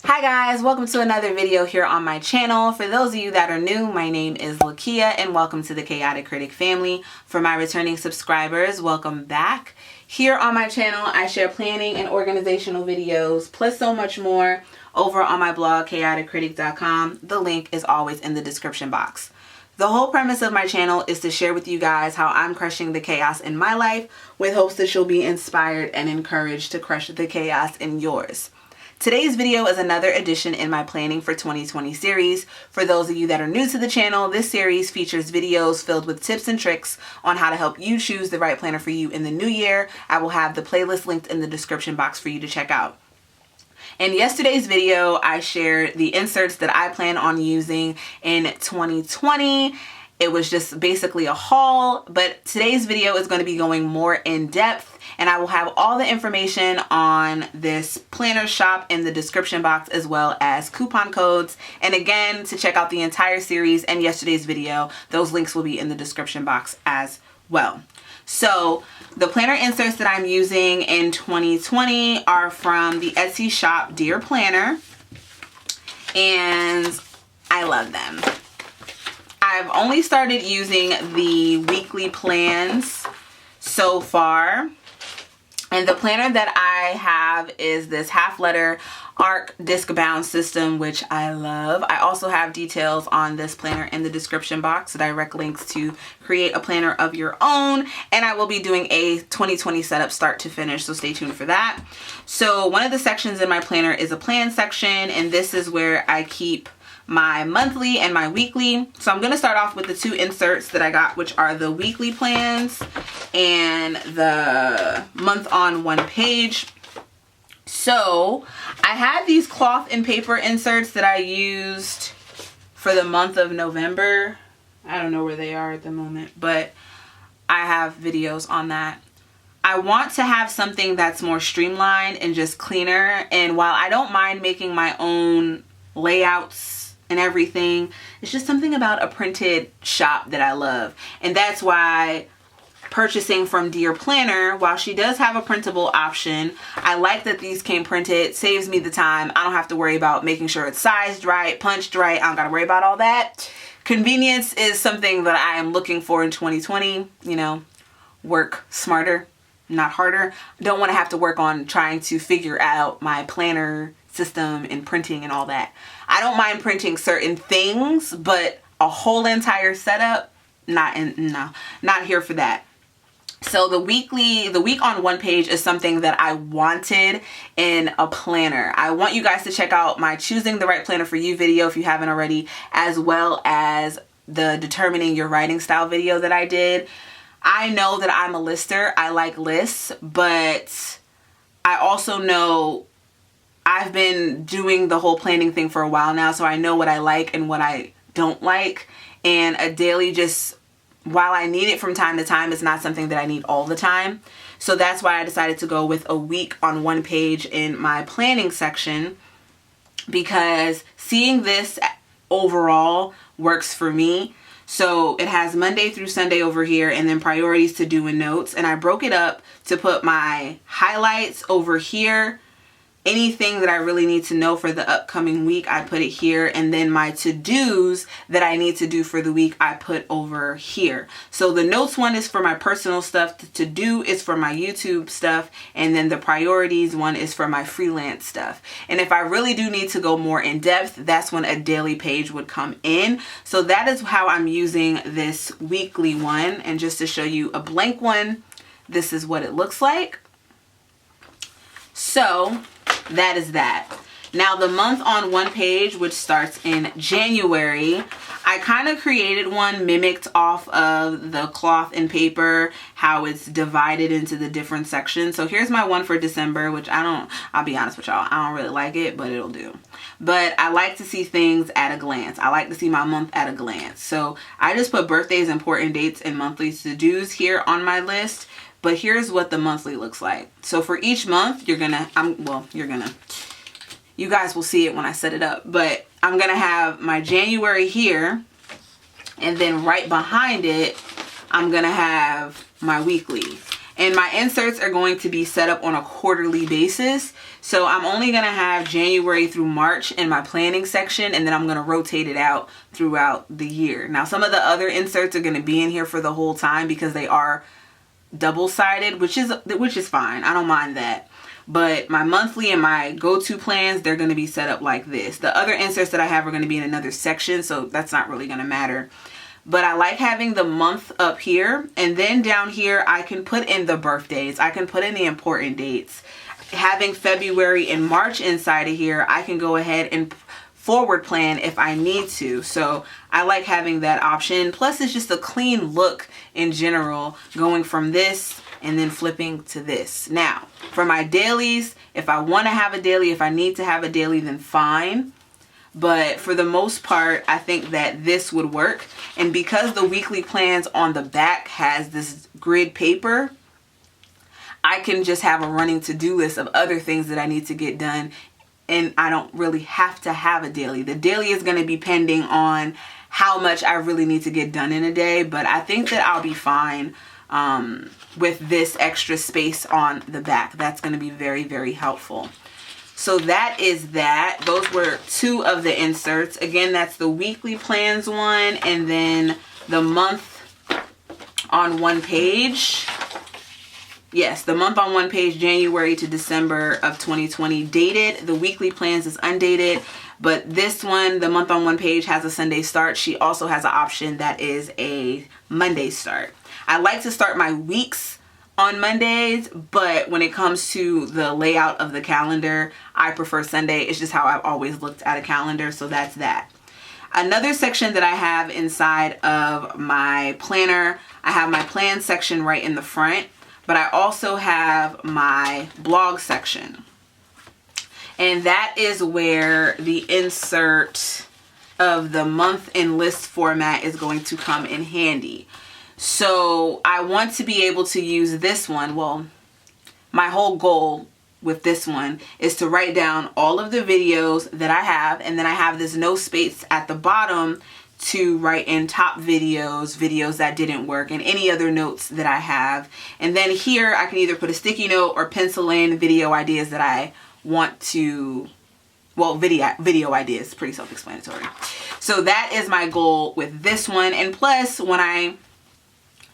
Hi guys, welcome to another video here on my channel. For those of you that are new, my name is Lakia and welcome to the Chaotic Critic family. For my returning subscribers, welcome back. Here on my channel, I share planning and organizational videos, plus so much more over on my blog, chaoticcritic.com. The link is always in the description box. The whole premise of my channel is to share with you guys how I'm crushing the chaos in my life with hopes that you'll be inspired and encouraged to crush the chaos in yours. Today's video is another addition in my Planning for 2020 series. For those of you that are new to the channel, this series features videos filled with tips and tricks on how to help you choose the right planner for you in the new year. I will have the playlist linked in the description box for you to check out. In yesterday's video, I shared the inserts that I plan on using in 2020. It was just basically a haul, but today's video is going to be going more in depth, and I will have all the information on this planner shop in the description box, as well as coupon codes. And again, to check out the entire series and yesterday's video, those links will be in the description box as well. So the planner inserts that I'm using in 2020 are from the Etsy shop Dear Planner, and I love them. I've only started using the weekly plans so far, and the planner that I have is this half letter ARC Discbound system, which I love. I also have details on this planner in the description box, direct links to create a planner of your own, and I will be doing a 2020 setup start to finish, so stay tuned for that. So one of the sections in my planner is a plan section, and this is where I keep my monthly and my weekly. So I'm going to start off with the two inserts that I got, which are the weekly plans and the month on one page. So I had these cloth and paper inserts that I used for the month of November. I don't know where they are at the moment, but I have videos on that. I want to have something that's more streamlined and just cleaner. And while I don't mind making my own layouts and everything, it's just something about a printed shop that I love. And that's why purchasing from Dear Planner, while she does have a printable option, I like that these came printed. Saves me the time. I don't have to worry about making sure it's sized right, punched right. I don't gotta worry about all that. Convenience is something that I am looking for in 2020. You know, work smarter, not harder. I don't want to have to work on trying to figure out my planner system and printing and all that. I don't mind printing certain things, but a whole entire setup, not here for that. So the week on one page is something that I wanted in a planner. I want you guys to check out my choosing the right planner for you video if you haven't already, as well as the determining your writing style video that I did. I know that I'm a lister. I like lists, but I also know I've been doing the whole planning thing for a while now, so I know what I like and what I don't like. And a daily, just while I need it from time to time, it's not something that I need all the time. So that's why I decided to go with a week on one page in my planning section, because seeing this overall works for me. So it has Monday through Sunday over here, and then priorities to do and notes. And I broke it up to put my highlights over here. Anything that I really need to know for the upcoming week, I put it here. And then my to-dos that I need to do for the week, I put over here. So the notes one is for my personal stuff. The to-do is for my YouTube stuff. And then the priorities one is for my freelance stuff. And if I really do need to go more in depth, that's when a daily page would come in. So that is how I'm using this weekly one. And just to show you a blank one, this is what it looks like. So that is that. Now the month on one page, which starts in January, I kind of created one mimicked off of the cloth and paper, how it's divided into the different sections. So here's my one for December, which I'll be honest with y'all, I don't really like it, but it'll do. But I like to see things at a glance. I like to see my month at a glance. So I just put birthdays, important dates, and monthly to-dos here on my list. But here's what the monthly looks like. So for each month, you guys will see it when I set it up, but I'm gonna have my January here, and then right behind it, I'm gonna have my weekly. And my inserts are going to be set up on a quarterly basis. So I'm only going to have January through March in my planning section, and then I'm going to rotate it out throughout the year. Now, some of the other inserts are going to be in here for the whole time because they are double-sided, which is fine. I don't mind that. But my monthly and my go-to plans, they're going to be set up like this. The other inserts that I have are going to be in another section, so that's not really going to matter. But I like having the month up here, and then down here I can put in the birthdays. I can put in the important dates. Having February and March inside of here, I can go ahead and forward plan if I need to. So I like having that option. Plus it's just a clean look in general, going from this and then flipping to this. Now, for my dailies, if I want to have a daily, if I need to have a daily, then fine. But for the most part, I think that this would work. And because the weekly plans on the back has this grid paper, I can just have a running to-do list of other things that I need to get done. And I don't really have to have a daily. The daily is going to be pending on how much I really need to get done in a day. But I think that I'll be fine with this extra space on the back. That's going to be very, very helpful. So that is that. Those were two of the inserts. Again, that's the weekly plans one, and then the month on one page. Yes, the month on one page, January to December of 2020, dated. The weekly plans is undated, but this one, the month on one page, has a Sunday start. She also has an option that is a Monday start. I like to start my weeks on Mondays, but when it comes to the layout of the calendar, I prefer Sunday. It's just how I've always looked at a calendar, so that's that. Another section that I have inside of my planner, I have my plan section right in the front, but I also have my blog section. And that is where the insert of the month and list format is going to come in handy. So I want to be able to use this one. Well, my whole goal with this one is to write down all of the videos that I have, and then I have this no space at the bottom to write in top videos, videos that didn't work, and any other notes that I have. And then here I can either put a sticky note or pencil in video ideas that I want to, well, video ideas, pretty self-explanatory. So that is my goal with this one. And plus, when I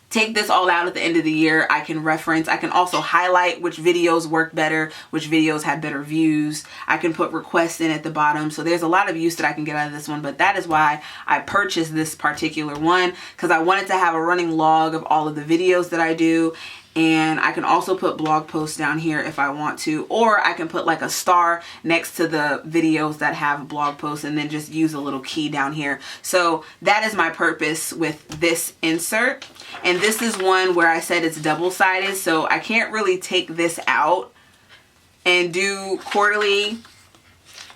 take this all out at the end of the year, I can reference, I can also highlight which videos work better, which videos had better views. I can put requests in at the bottom. So there's a lot of use that I can get out of this one, but that is why I purchased this particular one, because I wanted to have a running log of all of the videos that I do. And I can also put blog posts down here if I want to, or I can put like a star next to the videos that have blog posts and then just use a little key down here. So that is my purpose with this insert. And this is one where I said it's double-sided, so I can't really take this out and do quarterly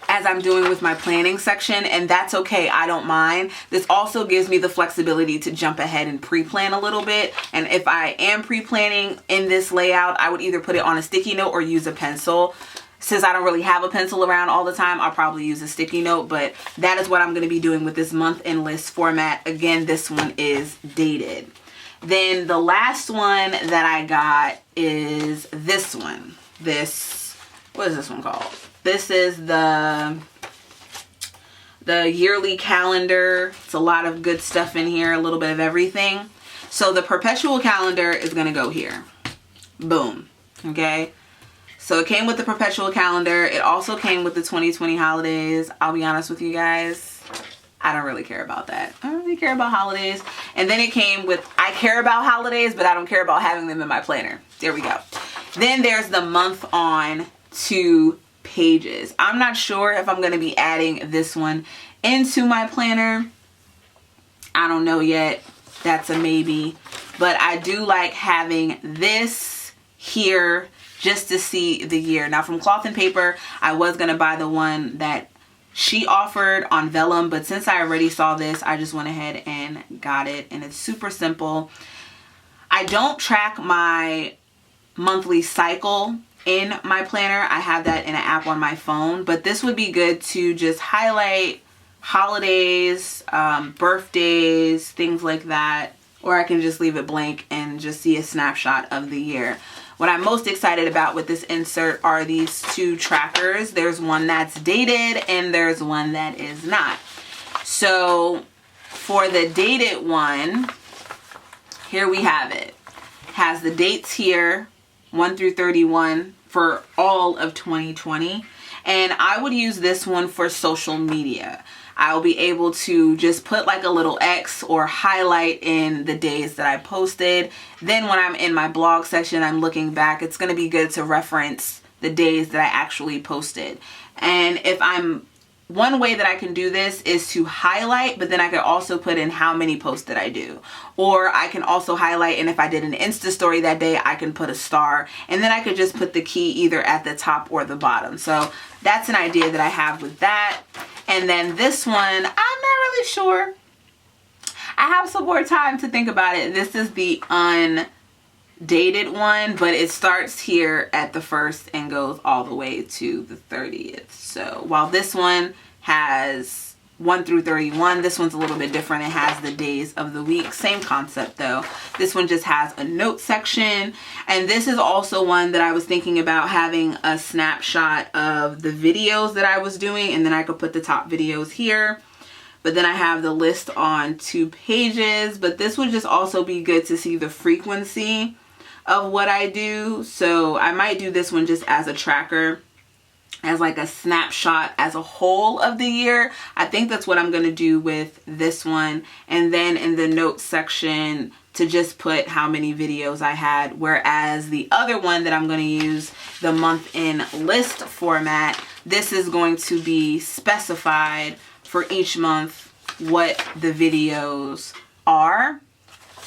as I'm doing with my planning section, and that's okay. I don't mind. This also gives me the flexibility to jump ahead and pre-plan a little bit. And if I am pre-planning in this layout, I would either put it on a sticky note or use a pencil. Since I don't really have a pencil around all the time, I'll probably use a sticky note, but that is what I'm going to be doing with this month and list format. Again, this one is dated. Then the last one that I got is this one. What is this one called? This is the yearly calendar. It's a lot of good stuff in here, a little bit of everything. So the perpetual calendar is going to go here. Boom. Okay. So it came with the perpetual calendar. It also came with the 2020 holidays. I'll be honest with you guys, I don't really care about that. I don't really care about holidays. And then it came with, I care about holidays, but I don't care about having them in my planner. There we go. Then there's the month on 2 pages. I'm not sure if I'm going to be adding this one into my planner. I don't know yet. That's a maybe. But I do like having this here just to see the year. Now from Cloth and Paper, I was going to buy the one that she offered on vellum, but since I already saw this, I just went ahead and got it, and it's super simple. I don't track my monthly cycle in my planner. I have that in an app on my phone, but this would be good to just highlight holidays, birthdays, things like that, or I can just leave it blank and just see a snapshot of the year. What I'm most excited about with this insert are these two trackers. There's one that's dated and there's one that is not. So for the dated one, here we have it. Has the dates here, 1 through 31 for all of 2020. And I would use this one for social media. I'll be able to just put like a little X or highlight in the days that I posted. Then when I'm in my blog section, I'm looking back, it's going to be good to reference the days that I actually posted. And one way that I can do this is to highlight, but then I could also put in how many posts did I do. Or I can also highlight, and if I did an Insta story that day, I can put a star, and then I could just put the key either at the top or the bottom. So that's an idea that I have with that. And then this one, I'm not really sure. I have some more time to think about it. This is the undated one, but it starts here at the 1st and goes all the way to the 30th. So while this one has 1 through 31, this one's a little bit different. It has the days of the week. Same concept though. This one just has a note section. And this is also one that I was thinking about having a snapshot of the videos that I was doing, and then I could put the top videos here. But then I have the list on 2 pages. But this would just also be good to see the frequency of what I do. So I might do this one just as a tracker, as like a snapshot as a whole of the year. I think that's what I'm going to do with this one. And then in the notes section to just put how many videos I had. Whereas the other one that I'm going to use, the month in list format, this is going to be specified for each month what the videos are.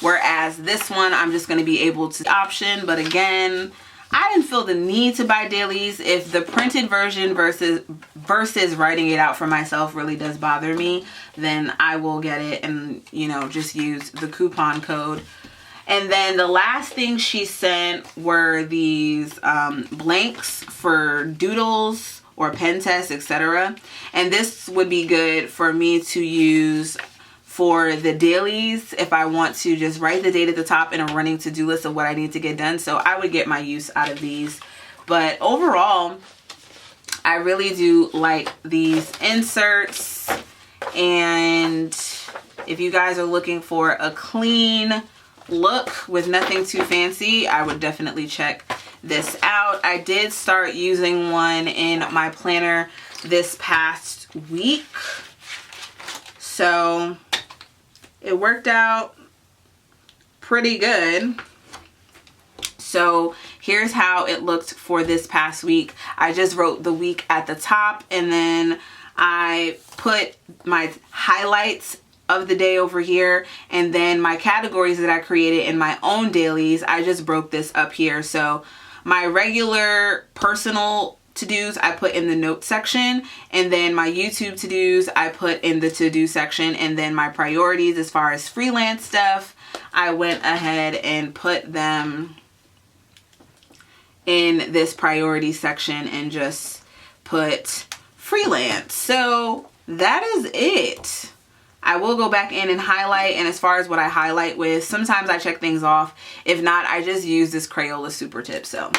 Whereas this one, I'm just going to be able to option. But again, I didn't feel the need to buy dailies. If the printed version versus writing it out for myself really does bother me, then I will get it and, you know, just use the coupon code. And then the last thing she sent were these blanks for doodles or pen tests, etc. And this would be good for me to use for the dailies if I want to just write the date at the top in a running to-do list of what I need to get done. So I would get my use out of these. But overall, I really do like these inserts. And if you guys are looking for a clean look with nothing too fancy, I would definitely check this out. I did start using one in my planner this past week. So it worked out pretty good. So here's how it looked for this past week. I just wrote the week at the top, and then I put my highlights of the day over here, and then my categories that I created in my own dailies, I just broke this up here. So my regular personal to-dos I put in the notes section, and then my YouTube to-dos I put in the to-do section, and then my priorities as far as freelance stuff, I went ahead and put them in this priority section and just put freelance. So that is it. I will go back in and highlight, and as far as what I highlight with, sometimes I check things off. If not, I just use this Crayola super tip. So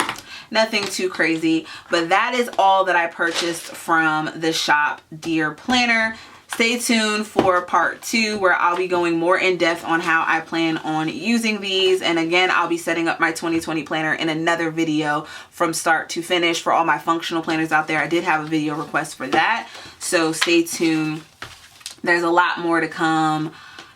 nothing too crazy, but that is all that I purchased from the shop Dear Planner. Stay tuned for part 2 where I'll be going more in depth on how I plan on using these. And again, I'll be setting up my 2020 planner in another video from start to finish. For all my functional planners out there, I did have a video request for that. So stay tuned. There's a lot more to come.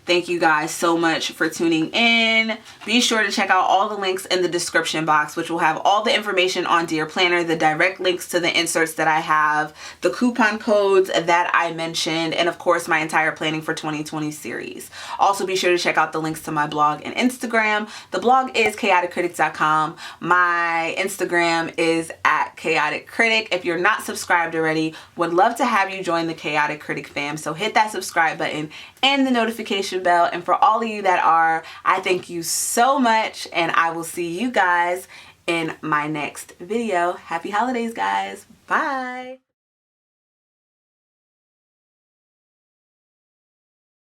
Thank you guys so much for tuning in. Be sure to check out all the links in the description box, which will have all the information on Dear Planner, the direct links to the inserts that I have, the coupon codes that I mentioned, and of course my entire Planning for 2020 series. Also be sure to check out the links to my blog and Instagram. The blog is chaoticcritic.com. My Instagram is @chaoticcritic. If you're not subscribed already, would love to have you join the Chaotic Critic fam. So hit that subscribe button and the notification bell. And for all of you that are, I thank you so much, and I will see you guys in my next video. Happy holidays, guys. Bye.